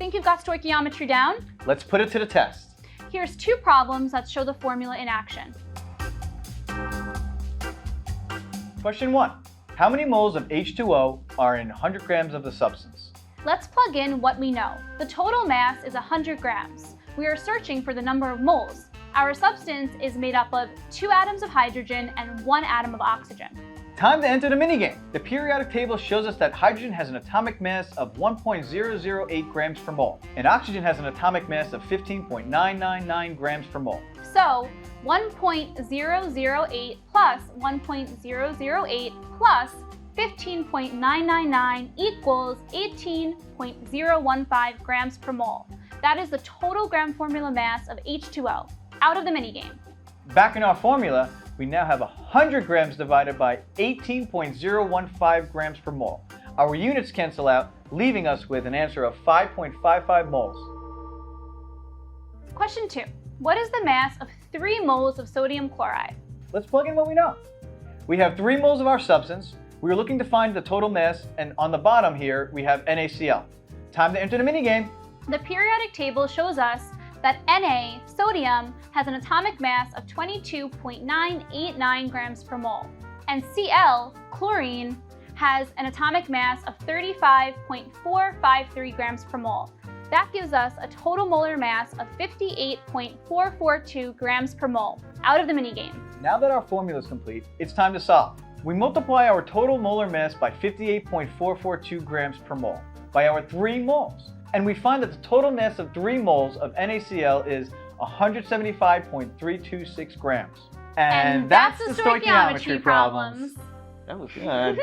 think you've got stoichiometry down? Let's put it to the test. Here's 2 problems that show the formula in action. Question 1. How many moles of H2O are in 100 grams of the substance? Let's plug in what we know. The total mass is 100 grams. We are searching for the number of moles. Our substance is made up of 2 atoms of hydrogen and 1 atom of oxygen. Time to enter the minigame. The periodic table shows us that hydrogen has an atomic mass of 1.008 grams per mole, and oxygen has an atomic mass of 15.999 grams per mole. So 1.008 plus 1.008 plus 15.999 equals 18.015 grams per mole. That is the total gram formula mass of H2O. Out of the minigame. Back in our formula, we now have 100 grams divided by 18.015 grams per mole. Our units cancel out, leaving us with an answer of 5.55 moles. Question 2. What is the mass of 3 moles of sodium chloride? Let's plug in what we know. We have 3 moles of our substance. We are looking to find the total mass, and on the bottom here, we have NaCl. Time to enter the minigame. The periodic table shows us that Na, sodium, has an atomic mass of 22.989 grams per mole, and Cl, chlorine, has an atomic mass of 35.453 grams per mole. That gives us a total molar mass of 58.442 grams per mole. Out of the minigame. Now that our formula is complete, it's time to solve. We multiply our total molar mass by 58.442 grams per mole by our 3 moles. And we find that the total mass of 3 moles of NaCl is 175.326 grams. And that's the stoichiometry problems. That was good.